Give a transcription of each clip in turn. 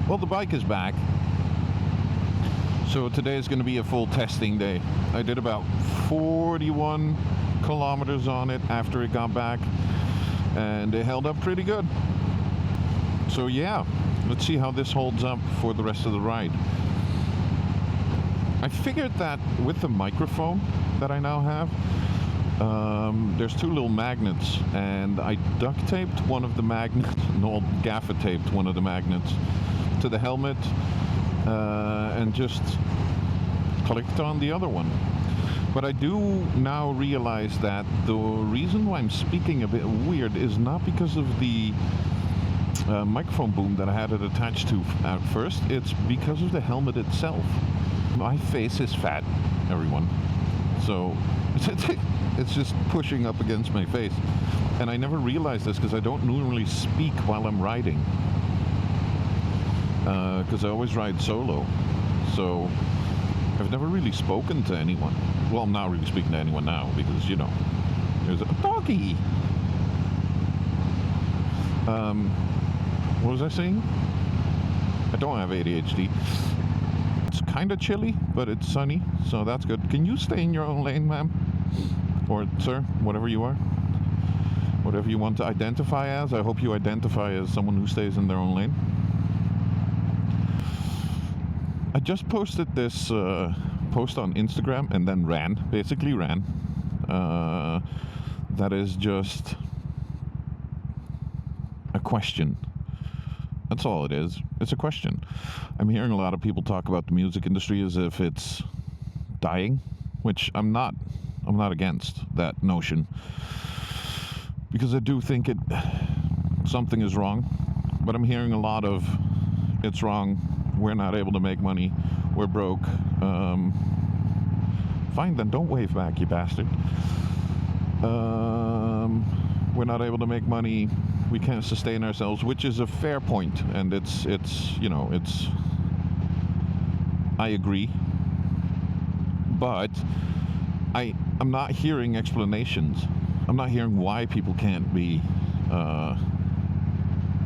Well, the bike is back. So today is going to be a full testing day. I did about 41 kilometers on it after it got back, and it held up pretty good. So yeah, let's see how this holds up for the rest of the ride. I figured that with the microphone that I now have, there's two little magnets, and I duct taped one of the magnets, no, gaffer taped one of the magnets to the helmet, and just clicked on the other one. But I do now realize that the reason why I'm speaking a bit weird is not because of the microphone boom that I had it attached to at first. It's because of the helmet itself. My face is fat, everyone. So it's just pushing up against my face. And I never realized this because I don't normally speak while I'm riding. Because I always ride solo. So I've never really spoken to anyone. Well, I'm not really speaking to anyone now because, you know, there's a doggy. What was I saying? I don't have ADHD. It's kind of chilly, but it's sunny, so that's good. Can you stay in your own lane, ma'am? Or sir, whatever you are. Whatever you want to identify as. I hope you identify as someone who stays in their own lane. I just posted this post on Instagram and then basically ran. That is just a question. That's all it is. It's a question. I'm hearing a lot of people talk about the music industry as if it's dying, which I'm not against that notion, because I do think something is wrong. But I'm hearing a lot of it's wrong. We're not able to make money. We're broke. Fine, then don't wave back, you bastard. We're not able to make money. We can't sustain ourselves, which is a fair point, and it's I agree, but I'm not hearing explanations. I'm not hearing why people can't be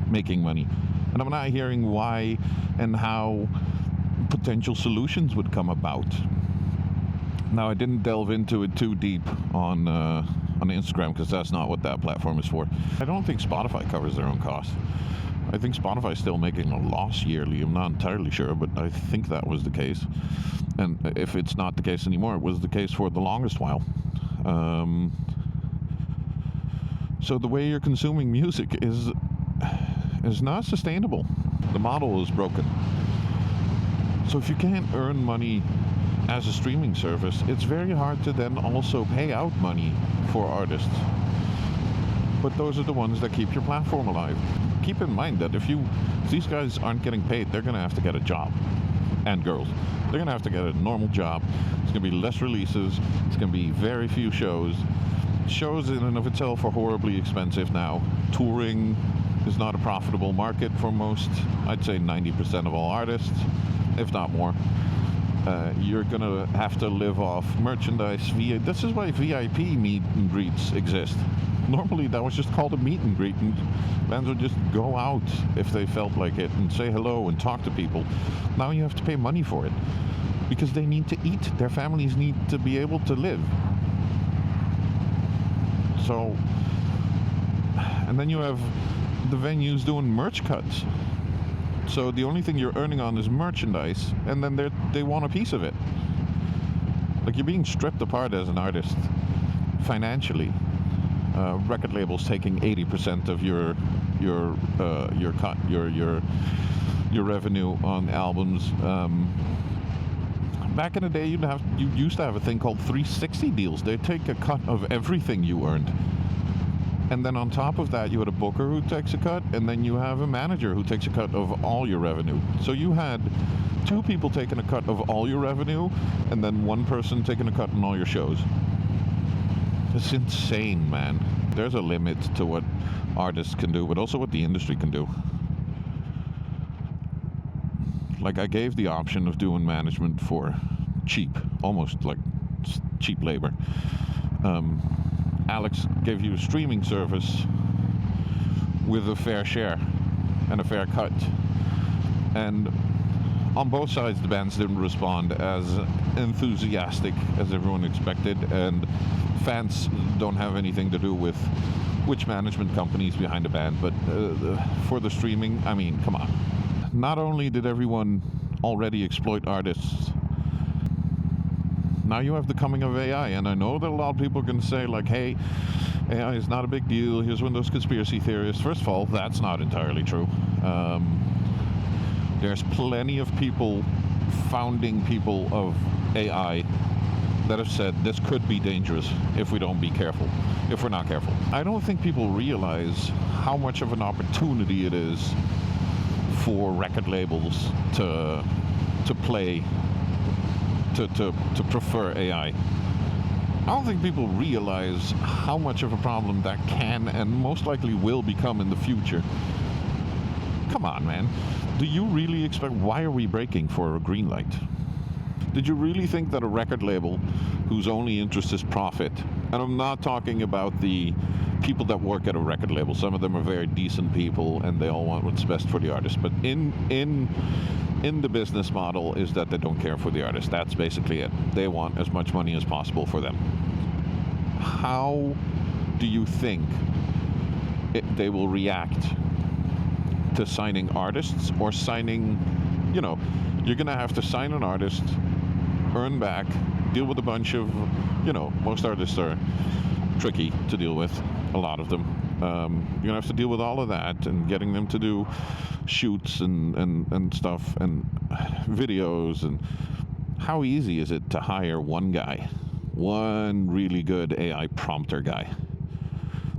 making money, and I'm not hearing why and how potential solutions would come about. Now, I didn't delve into it too deep on Instagram because that's not what that platform is for. I don't think Spotify covers their own costs. I think Spotify is still making a loss yearly. I'm not entirely sure, but I think that was the case. And if it's not the case anymore, it was the case for the longest while. So the way you're consuming music is not sustainable. The model is broken. So if you can't earn money as a streaming service, it's very hard to then also pay out money for artists. But those are the ones that keep your platform alive. Keep in mind that if these guys aren't getting paid, they're going to have to get a job. And girls. They're going to have to get a normal job. It's going to be less releases. It's going to be very few shows. Shows in and of itself are horribly expensive now. Touring is not a profitable market for most. I'd say 90% of all artists, if not more. You're going to have to live off merchandise. This is why VIP meet and greets exist. Normally that was just called a meet and greet, and bands would just go out if they felt like it and say hello and talk to people. Now you have to pay money for it because they need to eat. Their families need to be able to live. So, and then you have the venues doing merch cuts. So the only thing you're earning on is merchandise, and then they want a piece of it. Like, you're being stripped apart as an artist financially. Record labels taking 80% of your cut, your revenue on albums. Back in the day, you used to have a thing called 360 deals. They take a cut of everything you earned. And then on top of that, you had a booker who takes a cut, and then you have a manager who takes a cut of all your revenue. So you had two people taking a cut of all your revenue, and then one person taking a cut on all your shows. It's insane, man. There's a limit to what artists can do, but also what the industry can do. Like, I gave the option of doing management for cheap, almost like cheap labor. Alex gave you a streaming service with a fair share and a fair cut. And on both sides, the bands didn't respond as enthusiastic as everyone expected, and fans don't have anything to do with which management company's behind the band, but for the streaming, I mean, come on. Not only did everyone already exploit artists, now you have the coming of AI, and I know that a lot of people are going to say, like, hey, AI is not a big deal, here's one of those conspiracy theorists. First of all, that's not entirely true. There's plenty of people, founding people of AI, that have said this could be dangerous if we don't be careful, if we're not careful. I don't think people realize how much of an opportunity it is for record labels to play, to prefer AI. I don't think people realize how much of a problem that can and most likely will become in the future. Come on, man. Do you really expect... Why are we breaking for a green light? Did you really think that a record label whose only interest is profit, and I'm not talking about the people that work at a record label, some of them are very decent people and they all want what's best for the artist, but in the business model is that they don't care for the artist. That's basically it. They want as much money as possible for them. How do you think they will react to signing artists, or signing, you know, you're going to have to sign an artist, earn back, deal with a bunch of, you know, most artists are tricky to deal with, a lot of them. You're going to have to deal with all of that and getting them to do shoots and stuff and videos. And how easy is it to hire one guy, one really good AI prompter guy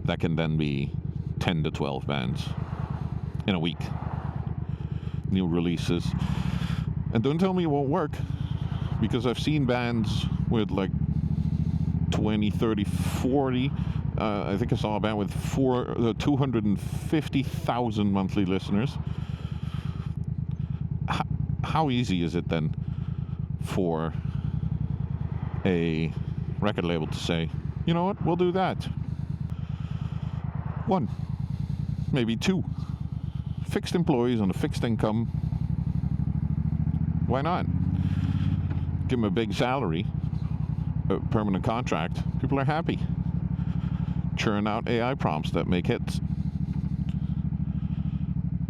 that can then be 10 to 12 bands in a week, new releases? And don't tell me it won't work, because I've seen bands with like 20, 30, 40. I think I saw a band with 250,000 monthly listeners. How easy is it then for a record label to say, you know what, we'll do that? One, maybe two. Fixed employees on a fixed income. Why not? Give them a big salary, a permanent contract. People are happy. Churn out AI prompts that make hits.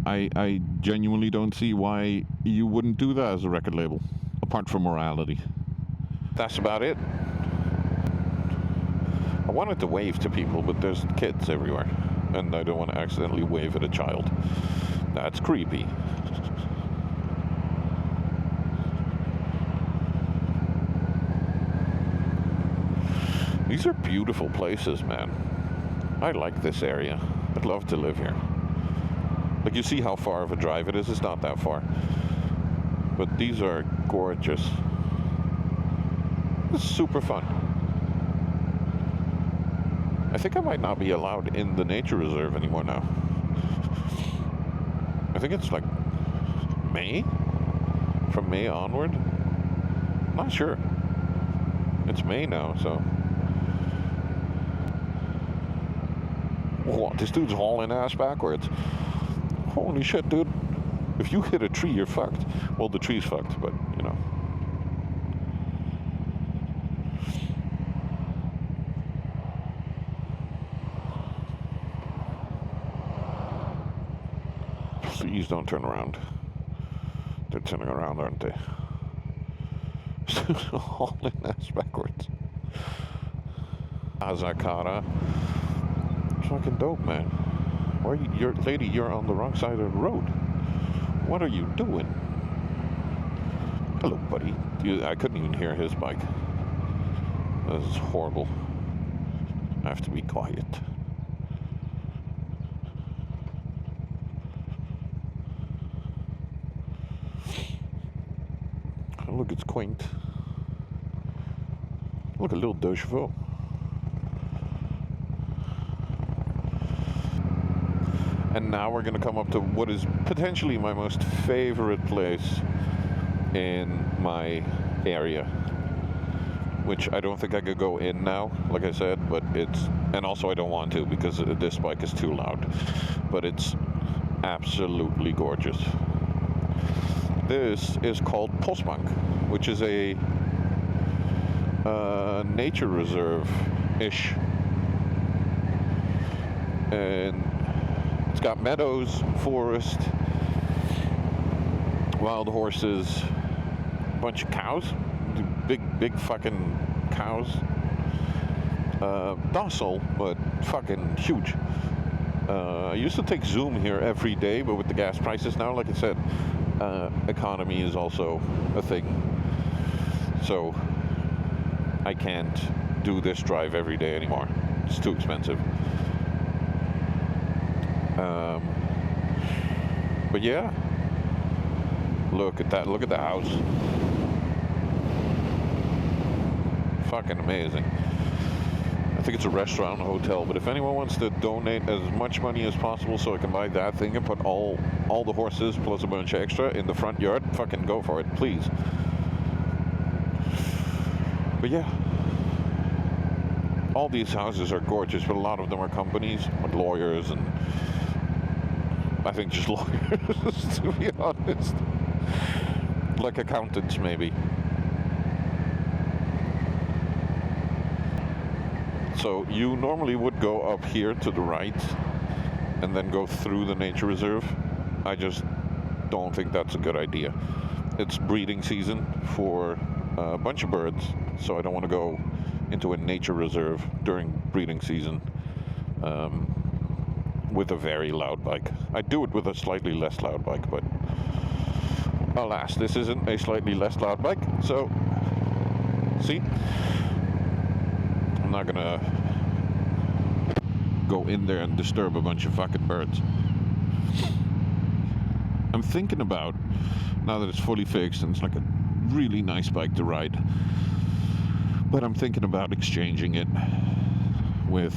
I genuinely don't see why you wouldn't do that as a record label, apart from morality. That's about it. I wanted to wave to people, but there's kids everywhere, and I don't want to accidentally wave at a child. That's creepy. These are beautiful places, man. I like this area. I'd love to live here. Like, you see how far of a drive it is? It's not that far. But these are gorgeous. It's super fun. I think I might not be allowed in the nature reserve anymore now. I think it's like May? From May onward? Not sure. It's May now, so... Whoa, this dude's hauling ass backwards. Holy shit, dude. If you hit a tree, you're fucked. Well, the tree's fucked, but, you know. Please don't turn around. They're turning around, aren't they? Hauling ass backwards. Azakara. It's fucking dope, man. Why you're on the wrong side of the road. What are you doing? Hello, buddy. I couldn't even hear his bike. This is horrible. I have to be quiet. Oh, look, it's quaint. Look, a little deux chevaux. And now we're going to come up to what is potentially my most favorite place in my area, which I don't think I could go in now, like I said, but it's, and also I don't want to because this bike is too loud, but it's absolutely gorgeous. This is called Postbank, which is a nature reserve-ish. And it's got meadows, forest, wild horses, a bunch of cows, big fucking cows. Docile, but fucking huge. I used to take Zoom here every day, but with the gas prices now, like I said, economy is also a thing. So I can't do this drive every day anymore. It's too expensive. But yeah, look at that. Look at the house. Fucking amazing. I think it's a restaurant, a hotel, but if anyone wants to donate as much money as possible so I can buy that thing and put all the horses plus a bunch of extra in the front yard, fucking go for it, please. But yeah, all these houses are gorgeous, but a lot of them are companies with lawyers and I think just lawyers, to be honest. Like accountants, maybe. So you normally would go up here to the right and then go through the nature reserve. I just don't think that's a good idea. It's breeding season for a bunch of birds, so I don't want to go into a nature reserve during breeding season with a very loud bike. I do it with a slightly less loud bike, but alas, this isn't a slightly less loud bike, so see? I'm not gonna go in there and disturb a bunch of fucking birds. I'm thinking about, now that it's fully fixed and it's like a really nice bike to ride, but I'm thinking about exchanging it with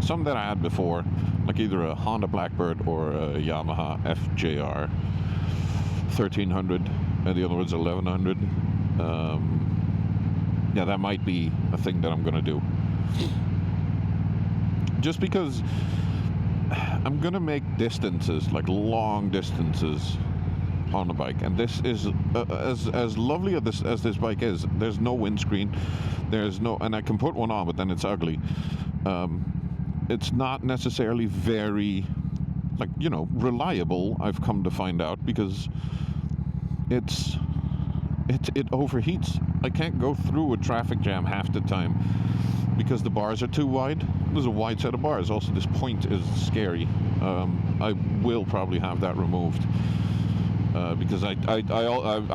some that I had before, like either a Honda Blackbird or a Yamaha FJR 1300 and the other one's 1100. Yeah, that might be a thing that I'm gonna do. Just because I'm gonna make distances, like long distances on the bike, and this is as lovely as this bike is. There's no windscreen, there's no, and I can put one on, but then it's ugly. It's not necessarily very, like, you know, reliable, I've come to find out, because it overheats. I can't go through a traffic jam half the time because the bars are too wide. There's a wide set of bars. Also, this point is scary. I will probably have that removed because I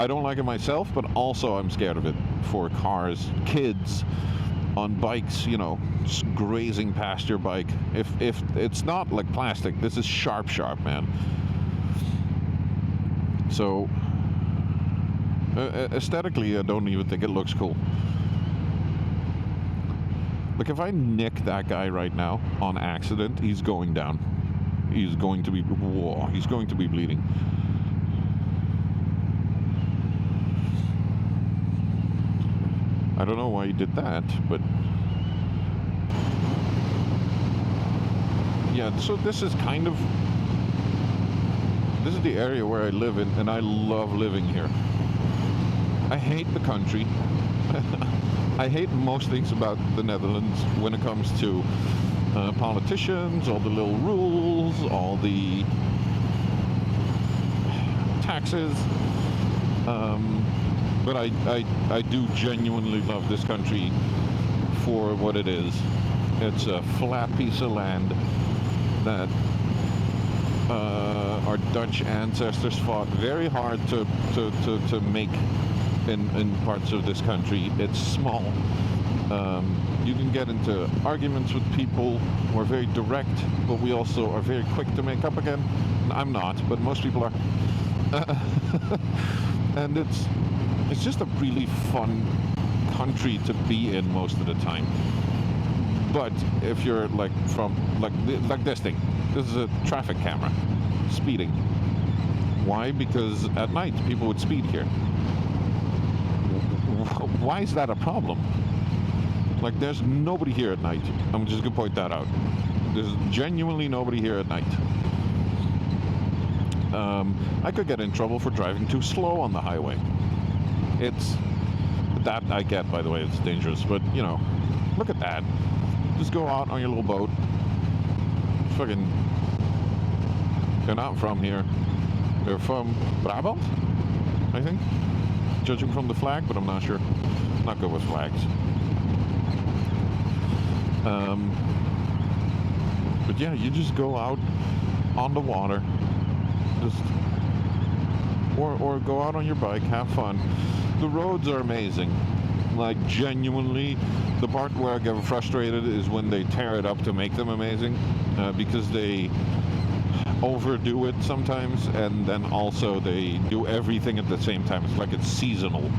don't like it myself, but also I'm scared of it for cars, kids on bikes, you know, just grazing past your bike. If it's not like plastic, this is sharp, man. So aesthetically, I don't even think it looks cool. Like, if I nick that guy right now on accident, he's going down. He's going to be, whoa, he's going to be bleeding. I don't know why he did that, but yeah, so this is the area where I live in, and I love living here. I hate the country. I hate most things about the Netherlands when it comes to politicians, all the little rules, all the taxes. But I do genuinely love this country for what it is. It's a flat piece of land that our Dutch ancestors fought very hard to make in parts of this country. It's small. You can get into arguments with people who are very direct, but we also are very quick to make up again. I'm not, but most people are. And it's just a really fun country to be in most of the time. But if you're like from like this thing, this is a traffic camera speeding. Why? Because at night people would speed here. Why is that a problem? Like, there's nobody here at night. I'm just gonna point that out. There's genuinely nobody here at night. I could get in trouble for driving too slow on the highway. It's that I get, by the way, it's dangerous, but you know, look at that. Just go out on your little boat. Fucking, they're not from here. They're from Brabant, I think, judging from the flag, but I'm not sure. Not good with flags. But yeah, you just go out on the water, just or go out on your bike, have fun. The roads are amazing. Like, genuinely, the part where I get frustrated is when they tear it up to make them amazing, because they overdo it sometimes, and then also they do everything at the same time. It's like it's seasonal.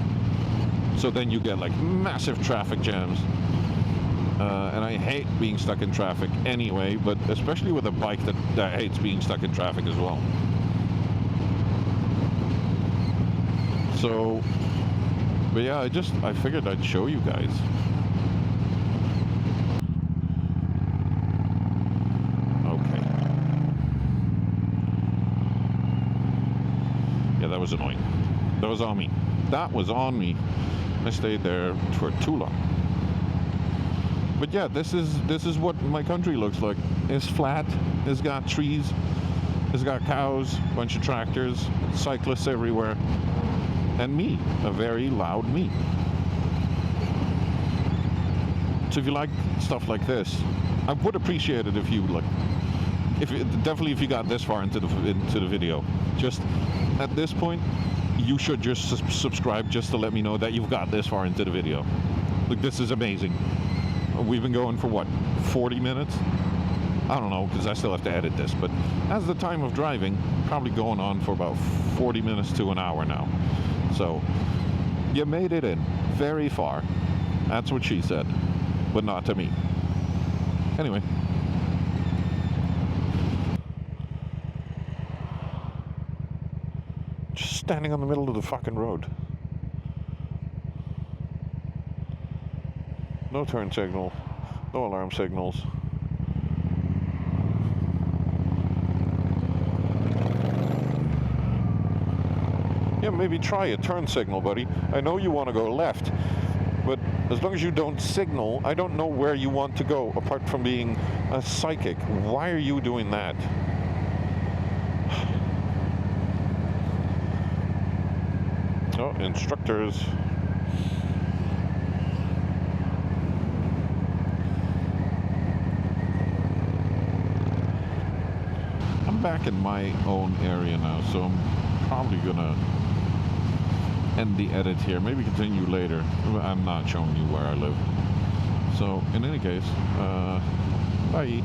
So then you get like massive traffic jams. And I hate being stuck in traffic anyway, but especially with a bike that hates being stuck in traffic as well. So, but yeah, I figured I'd show you guys. Okay. Yeah, that was annoying. That was on me. That was on me. I stayed there for too long. But yeah, this is what my country looks like. It's flat, it's got trees, it's got cows, a bunch of tractors, cyclists everywhere, and me, a very loud me. So if you like stuff like this, I would appreciate it if you definitely if you got this far into the video. Just at this point, you should just subscribe just to let me know that you've got this far into the video. Like, this is amazing. We've been going for what, 40 minutes? I don't know, because I still have to edit this, but as the time of driving, probably going on for about 40 minutes to an hour now. So, you made it in very far. That's what she said, but not to me. Anyway. Just standing on the middle of the fucking road. No turn signal, no alarm signals. Yeah, maybe try a turn signal, buddy. I know you want to go left, but as long as you don't signal, I don't know where you want to go, apart from being a psychic. Why are you doing that? Oh, instructors. Back in my own area now, so I'm probably gonna end the edit here, maybe continue later. I'm not showing you where I live. So in any case, bye.